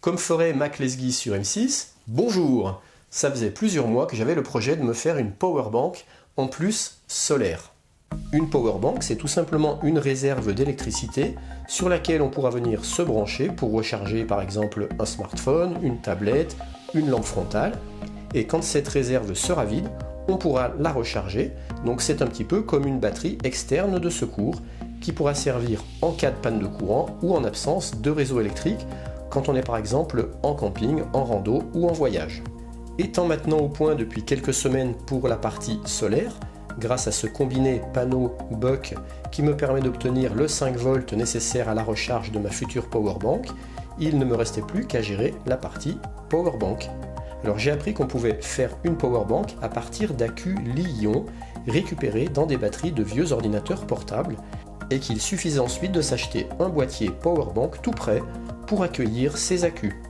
Comme ferait Mac Lesguy sur M6, bonjour! Ça faisait plusieurs mois que j'avais le projet de me faire une powerbank, en plus solaire. Une powerbank, c'est tout simplement une réserve d'électricité sur laquelle on pourra venir se brancher pour recharger par exemple un smartphone, une tablette, une lampe frontale. Et quand cette réserve sera vide, on pourra la recharger. Donc c'est un petit peu comme une batterie externe de secours qui pourra servir en cas de panne de courant ou en absence de réseau électrique quand on est par exemple en camping, en rando ou en voyage. Étant maintenant au point depuis quelques semaines pour la partie solaire, grâce à ce combiné panneau-buck qui me permet d'obtenir le 5 volts nécessaire à la recharge de ma future powerbank, il ne me restait plus qu'à gérer la partie powerbank. Alors j'ai appris qu'on pouvait faire une powerbank à partir d'accus Li-ion récupérés dans des batteries de vieux ordinateurs portables et qu'il suffisait ensuite de s'acheter un boîtier powerbank tout prêt pour accueillir ces accus.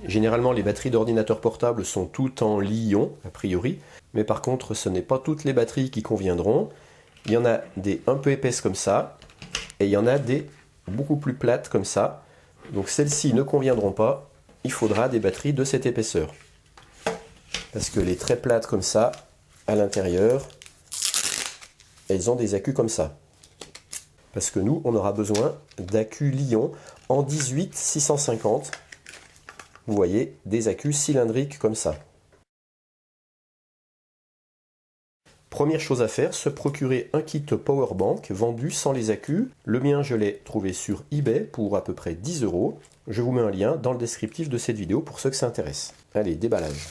Généralement les batteries d'ordinateurs portables sont toutes en Li-ion a priori, mais par contre ce n'est pas toutes les batteries qui conviendront. Il y en a des un peu épaisses comme ça et il y en a des beaucoup plus plates comme ça. Donc celles-ci ne conviendront pas. Il faudra des batteries de cette épaisseur. Parce que les très plates comme ça, à l'intérieur, elles ont des accus comme ça. Parce que nous, on aura besoin d'accus Li-ion en 18650. Vous voyez, des accus cylindriques comme ça. Première chose à faire, se procurer un kit powerbank vendu sans les accus. Le mien, je l'ai trouvé sur eBay pour à peu près 10 €. Je vous mets un lien dans le descriptif de cette vidéo pour ceux que ça intéresse. Allez, déballage.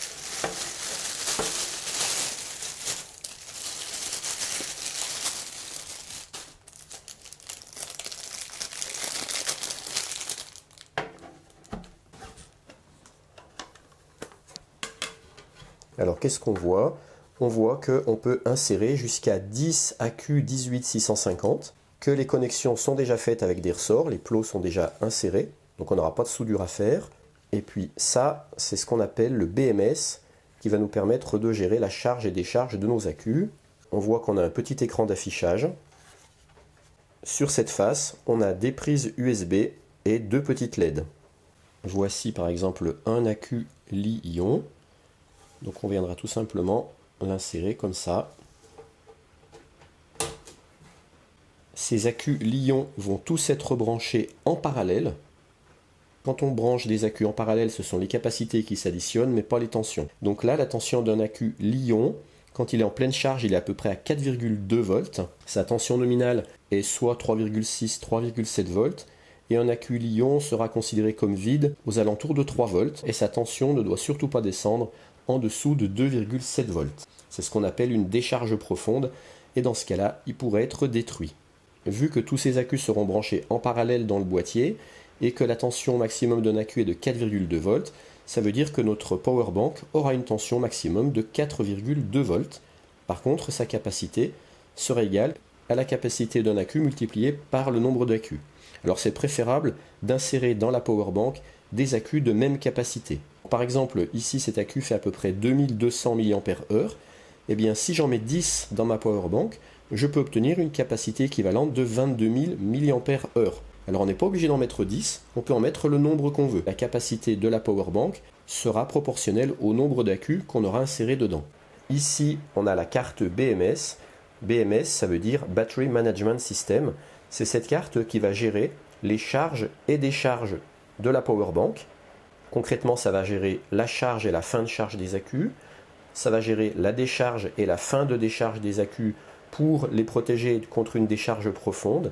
Alors qu'est-ce qu'on voit? On voit qu'on peut insérer jusqu'à 10 accus 18650, que les connexions sont déjà faites avec des ressorts, les plots sont déjà insérés, donc on n'aura pas de soudure à faire. Et puis ça, c'est ce qu'on appelle le BMS, qui va nous permettre de gérer la charge et décharge de nos accus. On voit qu'on a un petit écran d'affichage. Sur cette face, on a des prises USB et deux petites LED. Voici par exemple un accu Li-ion. Donc on viendra tout simplement l'insérer comme ça. Ces accus Li-ion vont tous être branchés en parallèle. Quand on branche des accus en parallèle, ce sont les capacités qui s'additionnent, mais pas les tensions. Donc là, la tension d'un accu Li-ion, quand il est en pleine charge, il est à peu près à 4,2 volts. Sa tension nominale est soit 3,6, 3,7 volts. Et un accu Li-ion sera considéré comme vide aux alentours de 3 volts. Et sa tension ne doit surtout pas descendre en dessous de 2,7 volts. C'est ce qu'on appelle une décharge profonde. Et dans ce cas-là, il pourrait être détruit. Vu que tous ces accus seront branchés en parallèle dans le boîtier, et que la tension maximum d'un accu est de 4,2 volts, ça veut dire que notre powerbank aura une tension maximum de 4,2 volts. Par contre, sa capacité sera égale à la capacité d'un accu multiplié par le nombre d'accus. Alors c'est préférable d'insérer dans la powerbank des accus de même capacité. Par exemple, ici cet accu fait à peu près 2200 mAh. Et bien si j'en mets 10 dans ma powerbank, je peux obtenir une capacité équivalente de 22 000 mAh. Alors on n'est pas obligé d'en mettre 10, on peut en mettre le nombre qu'on veut. La capacité de la powerbank sera proportionnelle au nombre d'accus qu'on aura inséré dedans. Ici, on a la carte BMS. BMS, ça veut dire Battery Management System. C'est cette carte qui va gérer les charges et décharges de la powerbank. Concrètement, ça va gérer la charge et la fin de charge des accus. Ça va gérer la décharge et la fin de décharge des accus pour les protéger contre une décharge profonde.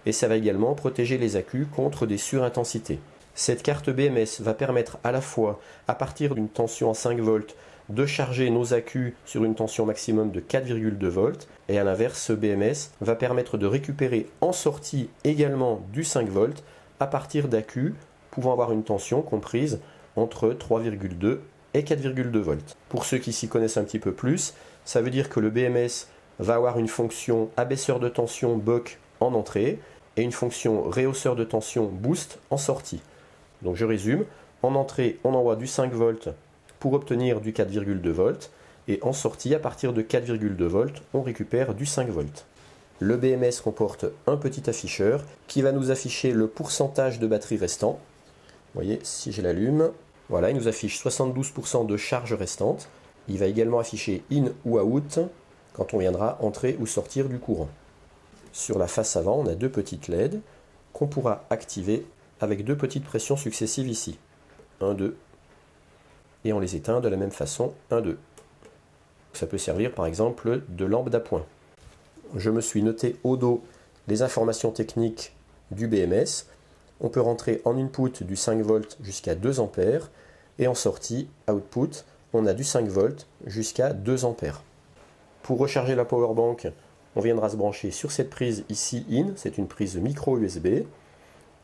Et ça va également protéger les accus contre des surintensités. Cette carte BMS va permettre à la fois, à partir d'une tension à 5 volts, de charger nos accus sur une tension maximum de 4,2 volts, et à l'inverse, ce BMS va permettre de récupérer en sortie également du 5 volts à partir d'accus pouvant avoir une tension comprise entre 3,2 et 4,2 volts. Pour ceux qui s'y connaissent un petit peu plus, ça veut dire que le BMS va avoir une fonction abaisseur de tension buck en entrée et une fonction réhausseur de tension boost en sortie. Donc je résume, en entrée on envoie du 5 volts pour obtenir du 4,2 volts et en sortie à partir de 4,2 volts on récupère du 5 volts. Le BMS comporte un petit afficheur qui va nous afficher le pourcentage de batterie restant. voyez, si je l'allume, voilà, il nous affiche 72% de charge restante. Il va également afficher in ou out quand on viendra entrer ou sortir du courant. Sur la face avant, on a deux petites LED qu'on pourra activer avec deux petites pressions successives ici. 1, 2. Et on les éteint de la même façon, 1, 2. Ça peut servir par exemple de lampe d'appoint. Je me suis noté au dos les informations techniques du BMS. On peut rentrer en input du 5 volts jusqu'à 2 ampères et en sortie, output, on a du 5 volts jusqu'à 2 ampères. Pour recharger la powerbank, on viendra se brancher sur cette prise ici in, c'est une prise micro USB.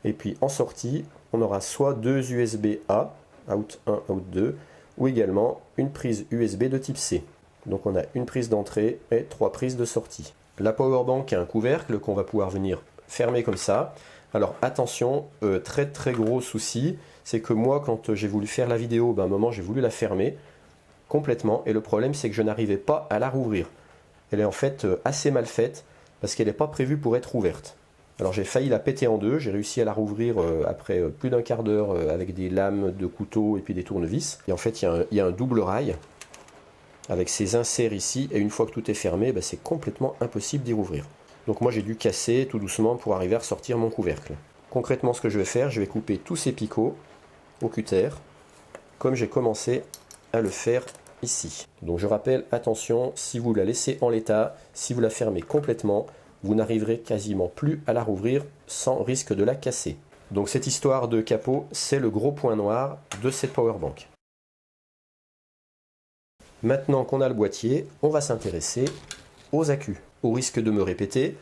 Et puis en sortie, on aura soit deux USB-A, out 1, out 2, ou également une prise USB de type C. Donc on a une prise d'entrée et 3 prises de sortie. La powerbank a un couvercle qu'on va pouvoir venir fermer comme ça. Alors attention, très très gros souci, c'est que moi quand j'ai voulu faire la vidéo, à un moment j'ai voulu la fermer complètement et le problème c'est que je n'arrivais pas à la rouvrir. Elle est en fait assez mal faite parce qu'elle n'est pas prévue pour être ouverte. Alors j'ai failli la péter en deux, j'ai réussi à la rouvrir après plus d'un quart d'heure avec des lames de couteau et puis des tournevis. Et en fait il y a un double rail avec ces inserts ici et une fois que tout est fermé, c'est complètement impossible d'y rouvrir. Donc moi j'ai dû casser tout doucement pour arriver à ressortir mon couvercle. Concrètement ce que je vais faire, je vais couper tous ces picots au cutter comme j'ai commencé à le faire ici. Donc je rappelle, attention, si vous la laissez en l'état, si vous la fermez complètement, vous n'arriverez quasiment plus à la rouvrir sans risque de la casser. Donc cette histoire de capot, c'est le gros point noir de cette powerbank. Maintenant qu'on a le boîtier, on va s'intéresser aux accus. Au risque de me répéter,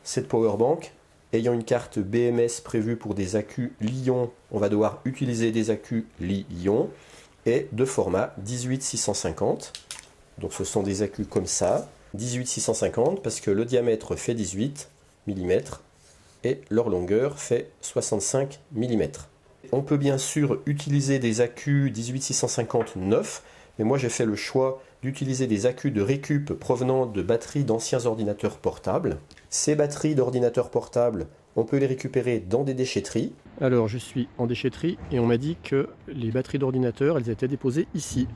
cette powerbank, ayant une carte BMS prévue pour des accus Li-ion, on va devoir utiliser des accus Li-ion et de format 18650. Donc ce sont des accus comme ça, 18650 parce que le diamètre fait 18 mm et leur longueur fait 65 mm. On peut bien sûr utiliser des accus 18650 neufs, mais moi j'ai fait le choix d'utiliser des accus de récup provenant de batteries d'anciens ordinateurs portables. Ces batteries d'ordinateurs portables, on peut les récupérer dans des déchetteries. Alors je suis en déchetterie et on m'a dit que les batteries d'ordinateur, elles étaient déposées ici.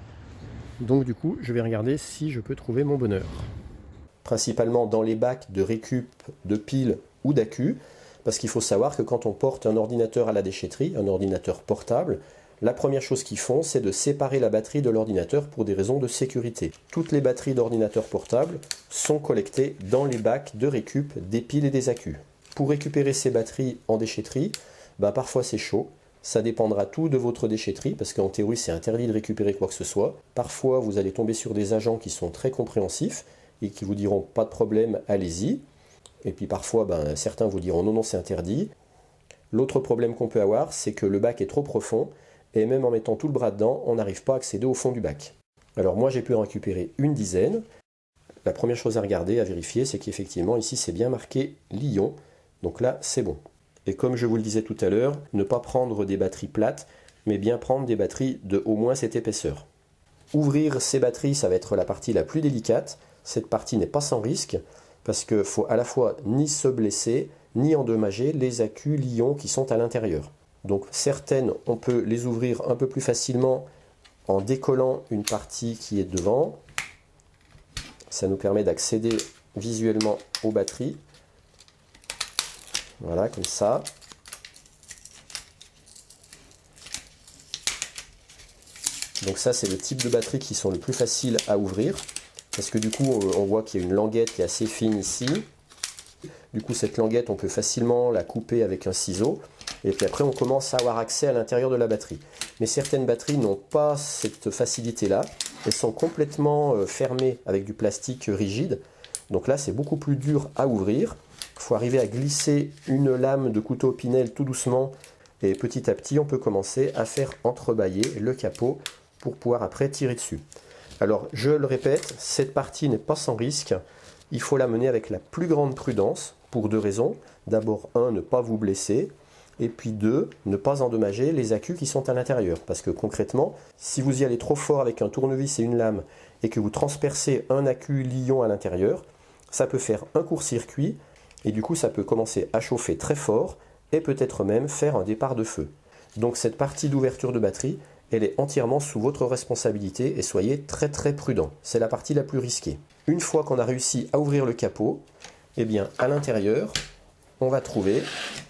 Donc du coup, je vais regarder si je peux trouver mon bonheur. Principalement dans les bacs de récup de piles ou d'accus, parce qu'il faut savoir que quand on porte un ordinateur à la déchetterie, un ordinateur portable, la première chose qu'ils font, c'est de séparer la batterie de l'ordinateur pour des raisons de sécurité. Toutes les batteries d'ordinateurs portables sont collectées dans les bacs de récup des piles et des accus. Pour récupérer ces batteries en déchetterie, parfois c'est chaud. Ça dépendra tout de votre déchetterie, parce qu'en théorie c'est interdit de récupérer quoi que ce soit. Parfois vous allez tomber sur des agents qui sont très compréhensifs et qui vous diront pas de problème, allez-y. Et puis parfois certains vous diront non, non, c'est interdit. L'autre problème qu'on peut avoir, c'est que le bac est trop profond et même en mettant tout le bras dedans, on n'arrive pas à accéder au fond du bac. Alors moi j'ai pu en récupérer une dizaine. La première chose à regarder, à vérifier, c'est qu'effectivement ici c'est bien marqué Li-ion. Donc là c'est bon. Et comme je vous le disais tout à l'heure, ne pas prendre des batteries plates, mais bien prendre des batteries de au moins cette épaisseur. Ouvrir ces batteries, ça va être la partie la plus délicate. Cette partie n'est pas sans risque, parce qu'il ne faut à la fois ni se blesser, ni endommager les accus Li-ion qui sont à l'intérieur. Donc certaines, on peut les ouvrir un peu plus facilement en décollant une partie qui est devant. Ça nous permet d'accéder visuellement aux batteries. Voilà, comme ça. Donc ça, c'est le type de batterie qui sont le plus faciles à ouvrir. Parce que du coup, on voit qu'il y a une languette qui est assez fine ici. Du coup, cette languette, on peut facilement la couper avec un ciseau. Et puis après, on commence à avoir accès à l'intérieur de la batterie. Mais certaines batteries n'ont pas cette facilité-là. Elles sont complètement fermées avec du plastique rigide. Donc là, c'est beaucoup plus dur à ouvrir. Il faut arriver à glisser une lame de couteau Pinel tout doucement. Et petit à petit, on peut commencer à faire entrebâiller le capot pour pouvoir après tirer dessus. Alors, je le répète, cette partie n'est pas sans risque. Il faut la mener avec la plus grande prudence pour deux raisons. D'abord, un, ne pas vous blesser. Et puis deux, ne pas endommager les accus qui sont à l'intérieur. Parce que concrètement, si vous y allez trop fort avec un tournevis et une lame et que vous transpercez un accu Li-ion à l'intérieur, ça peut faire un court-circuit et du coup ça peut commencer à chauffer très fort et peut-être même faire un départ de feu. Donc cette partie d'ouverture de batterie, elle est entièrement sous votre responsabilité et soyez très très prudent. C'est la partie la plus risquée. Une fois qu'on a réussi à ouvrir le capot, eh bien à l'intérieur, on va trouver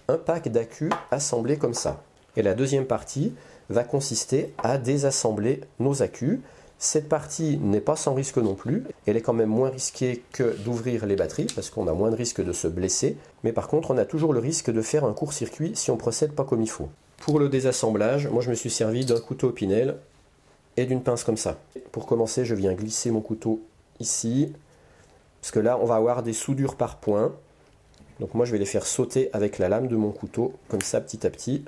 un pack d'accus assemblé comme ça. Et la deuxième partie va consister à désassembler nos accus. Cette partie n'est pas sans risque non plus, elle est quand même moins risquée que d'ouvrir les batteries parce qu'on a moins de risque de se blesser, mais par contre on a toujours le risque de faire un court-circuit si on procède pas comme il faut. Pour le désassemblage, moi je me suis servi d'un couteau Opinel et d'une pince comme ça. Pour commencer, je viens glisser mon couteau ici, parce que là on va avoir des soudures par point. Donc moi je vais les faire sauter avec la lame de mon couteau, comme ça petit à petit.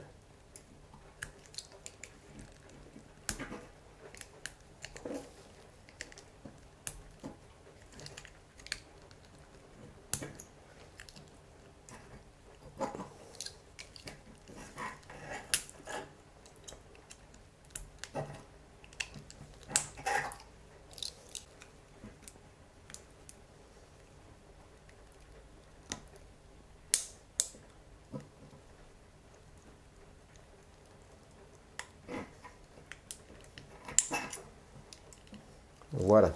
Voilà.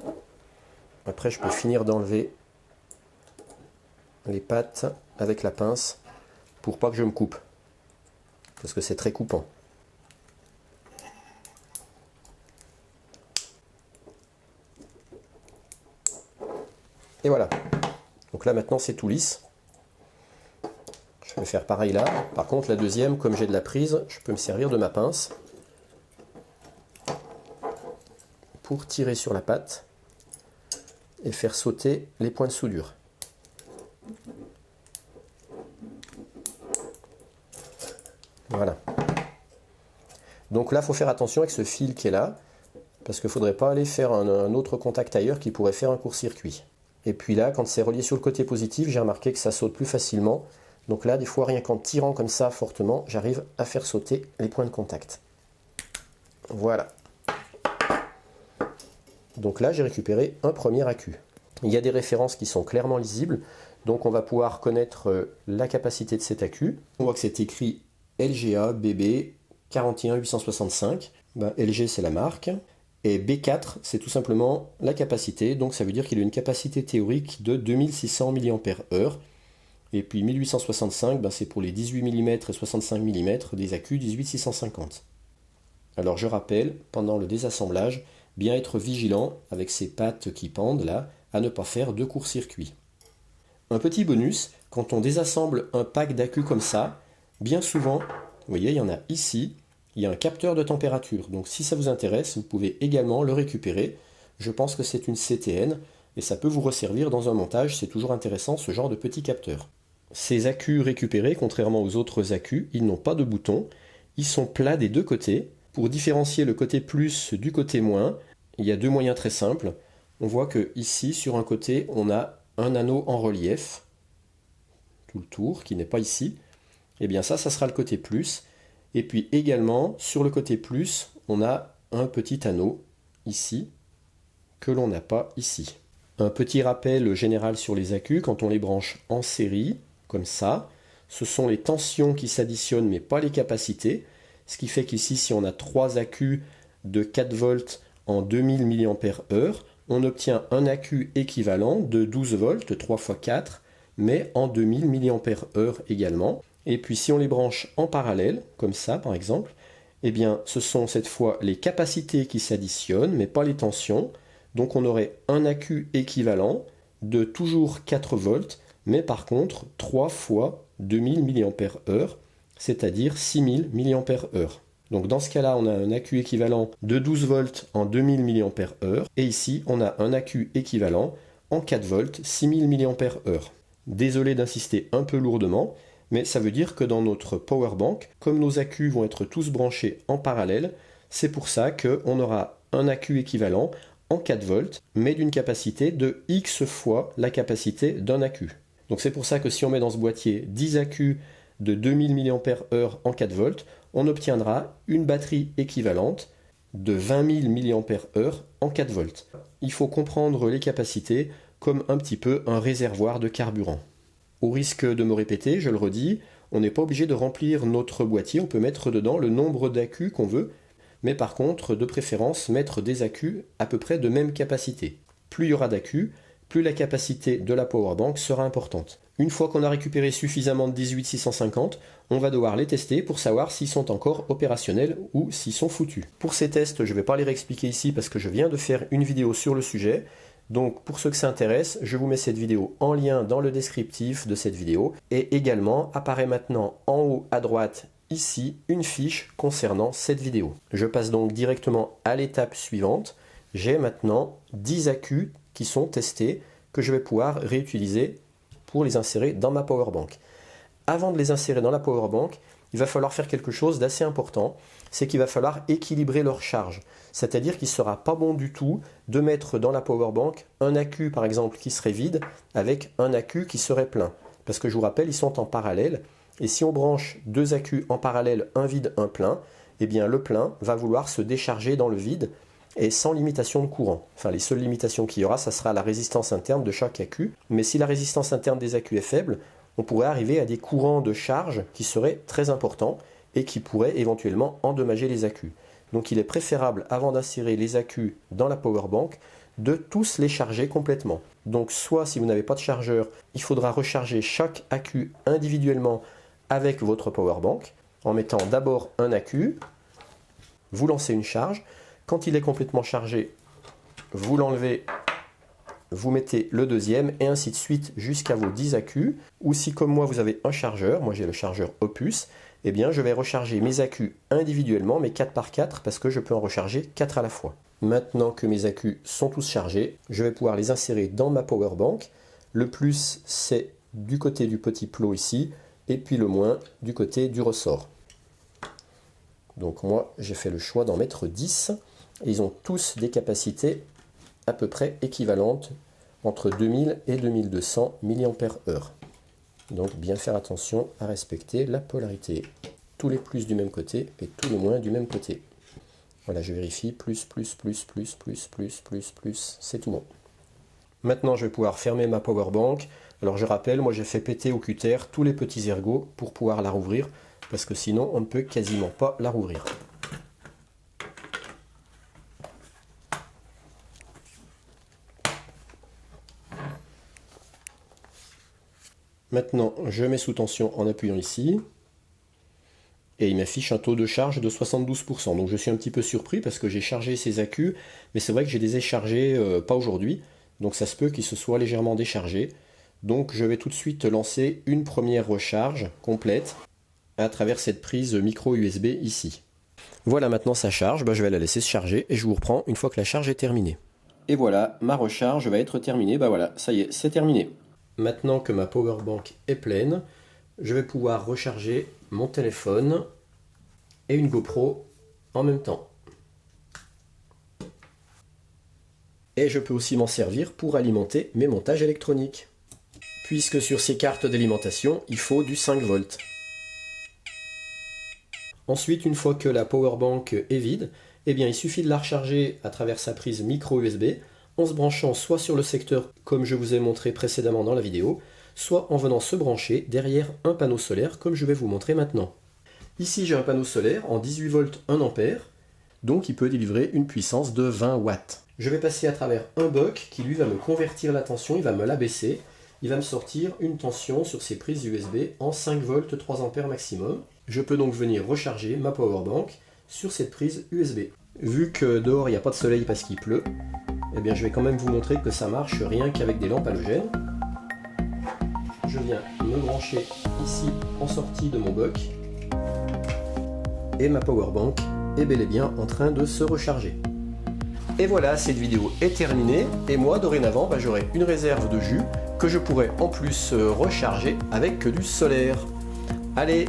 Après, je peux finir d'enlever les pattes avec la pince pour pas que je me coupe. Parce que c'est très coupant. Et voilà. Donc là, maintenant, c'est tout lisse. Je vais faire pareil là. Par contre, la deuxième, comme j'ai de la prise, je peux me servir de ma pince pour tirer sur la patte et faire sauter les points de soudure. Voilà. Donc là, il faut faire attention avec ce fil qui est là, parce qu'il ne faudrait pas aller faire un autre contact ailleurs qui pourrait faire un court-circuit. Et puis là, quand c'est relié sur le côté positif, j'ai remarqué que ça saute plus facilement. Donc là, des fois, rien qu'en tirant comme ça fortement, j'arrive à faire sauter les points de contact. Voilà. Donc là, j'ai récupéré un premier accu. Il y a des références qui sont clairement lisibles, donc on va pouvoir connaître la capacité de cet accu. On voit que c'est écrit LGA BB 41865. LG, c'est la marque. Et B4, c'est tout simplement la capacité, donc ça veut dire qu'il a une capacité théorique de 2600 mAh. Et puis 1865, c'est pour les 18 mm et 65 mm des accus 18650. Alors je rappelle, pendant le désassemblage, bien être vigilant avec ces pattes qui pendent là, à ne pas faire de court-circuit. Un petit bonus, quand on désassemble un pack d'accus comme ça, bien souvent, vous voyez, il y en a ici, il y a un capteur de température. Donc si ça vous intéresse, vous pouvez également le récupérer. Je pense que c'est une CTN et ça peut vous resservir dans un montage, c'est toujours intéressant ce genre de petit capteur. Ces accus récupérés, contrairement aux autres accus, ils n'ont pas de bouton, ils sont plats des deux côtés. Pour différencier le côté plus du côté moins, il y a deux moyens très simples. On voit que ici, sur un côté, on a un anneau en relief, tout le tour, qui n'est pas ici. Et bien ça sera le côté plus. Et puis également, sur le côté plus, on a un petit anneau, ici, que l'on n'a pas ici. Un petit rappel général sur les accus, quand on les branche en série, comme ça, ce sont les tensions qui s'additionnent, mais pas les capacités. Ce qui fait qu'ici, si on a 3 accus de 4 volts en 2000 mAh, on obtient un accu équivalent de 12 volts, 3 x 4, mais en 2000 mAh également. Et puis si on les branche en parallèle, comme ça par exemple, eh bien ce sont cette fois les capacités qui s'additionnent, mais pas les tensions. Donc on aurait un accu équivalent de toujours 4 volts, mais par contre 3 fois 2000 mAh, c'est-à-dire 6000 mAh. Donc dans ce cas-là, on a un accu équivalent de 12 volts en 2000 mAh, et ici on a un accu équivalent en 4 volts, 6000 mAh. Désolé d'insister un peu lourdement, mais ça veut dire que dans notre powerbank, comme nos accus vont être tous branchés en parallèle, c'est pour ça qu'on aura un accu équivalent en 4 volts, mais d'une capacité de X fois la capacité d'un accu. Donc c'est pour ça que si on met dans ce boîtier 10 accus de 2000 mAh en 4 volts, on obtiendra une batterie équivalente de 20 000 mAh en 4 volts. Il faut comprendre les capacités comme un petit peu un réservoir de carburant. Au risque de me répéter, je le redis, On n'est pas obligé de remplir notre boîtier, on peut mettre dedans le nombre d'accus qu'on veut, mais par contre, de préférence, mettre des accus à peu près de même capacité. Plus il y aura d'accus, plus la capacité de la powerbank sera importante. Une fois qu'on a récupéré suffisamment de 18650, on va devoir les tester pour savoir s'ils sont encore opérationnels ou s'ils sont foutus. Pour ces tests, je ne vais pas les réexpliquer ici parce que je viens de faire une vidéo sur le sujet. Donc pour ceux que ça intéresse, je vous mets cette vidéo en lien dans le descriptif de cette vidéo. Et également apparaît maintenant en haut à droite ici une fiche concernant cette vidéo. Je passe donc directement à l'étape suivante. J'ai maintenant 10 accus qui sont testés que je vais pouvoir réutiliser pour les insérer dans ma powerbank. Avant de les insérer dans la powerbank, il va falloir faire quelque chose d'assez important, c'est qu'il va falloir équilibrer leur charge. C'est-à-dire qu'il ne sera pas bon du tout de mettre dans la powerbank un accu par exemple qui serait vide avec un accu qui serait plein. Parce que je vous rappelle, ils sont en parallèle, et si on branche deux accus en parallèle, un vide, un plein, eh bien le plein va vouloir se décharger dans le vide, et sans limitation de courant. Enfin, les seules limitations qu'il y aura, ça sera la résistance interne de chaque accu. Mais si la résistance interne des accus est faible, on pourrait arriver à des courants de charge qui seraient très importants et qui pourraient éventuellement endommager les accus. Donc il est préférable, avant d'insérer les accus dans la powerbank, de tous les charger complètement. Donc soit si vous n'avez pas de chargeur, il faudra recharger chaque accu individuellement avec votre powerbank, en mettant d'abord un accu, vous lancez une charge. Quand il est complètement chargé, vous l'enlevez, vous mettez le deuxième et ainsi de suite jusqu'à vos 10 accus. Ou si comme moi vous avez un chargeur, moi j'ai le chargeur Opus, eh bien je vais recharger mes accus individuellement, mais 4 par 4 parce que je peux en recharger 4 à la fois. Maintenant que mes accus sont tous chargés, je vais pouvoir les insérer dans ma powerbank. Le plus c'est du côté du petit plot ici et puis le moins du côté du ressort. Donc moi j'ai fait le choix d'en mettre 10. Ils ont tous des capacités à peu près équivalentes entre 2000 et 2200 mAh. Donc bien faire attention à respecter la polarité. Tous les plus du même côté et tous les moins du même côté. Voilà, je vérifie, plus, c'est tout bon. Maintenant je vais pouvoir fermer ma powerbank. Alors je rappelle, moi j'ai fait péter au cutter tous les petits ergots pour pouvoir la rouvrir, parce que sinon on ne peut quasiment pas la rouvrir. Maintenant, je mets sous tension en appuyant ici. Et il m'affiche un taux de charge de 72%. Donc je suis un petit peu surpris parce que j'ai chargé ces accus. Mais c'est vrai que je les ai chargés pas aujourd'hui. Donc ça se peut qu'ils se soient légèrement déchargés. Donc je vais tout de suite lancer une première recharge complète à travers cette prise micro USB ici. Voilà, maintenant ça charge. Je vais la laisser se charger et je vous reprends une fois que la charge est terminée. Et voilà, ma recharge va être terminée. Voilà, ça y est, c'est terminé. Maintenant que ma powerbank est pleine, je vais pouvoir recharger mon téléphone et une GoPro en même temps. Et je peux aussi m'en servir pour alimenter mes montages électroniques. Puisque sur ces cartes d'alimentation, il faut du 5 volts. Ensuite, une fois que la powerbank est vide, eh bien, il suffit de la recharger à travers sa prise micro USB, en se branchant soit sur le secteur comme je vous ai montré précédemment dans la vidéo, soit en venant se brancher derrière un panneau solaire comme je vais vous montrer maintenant. Ici j'ai un panneau solaire en 18 volts 1 ampère, donc il peut délivrer une puissance de 20 watts. Je vais passer à travers un buck qui lui va me convertir la tension, il va me l'abaisser, il va me sortir une tension sur ces prises USB en 5 volts 3 ampères maximum. Je peux donc venir recharger ma powerbank sur cette prise USB. Vu que dehors il n'y a pas de soleil parce qu'il pleut, eh bien je vais quand même vous montrer que ça marche rien qu'avec des lampes halogènes. Je viens me brancher ici en sortie de mon buck et ma powerbank est bel et bien en train de se recharger. Et voilà, cette vidéo est terminée et moi dorénavant j'aurai une réserve de jus que je pourrai en plus recharger avec du solaire. Allez,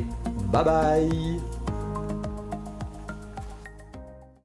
bye bye!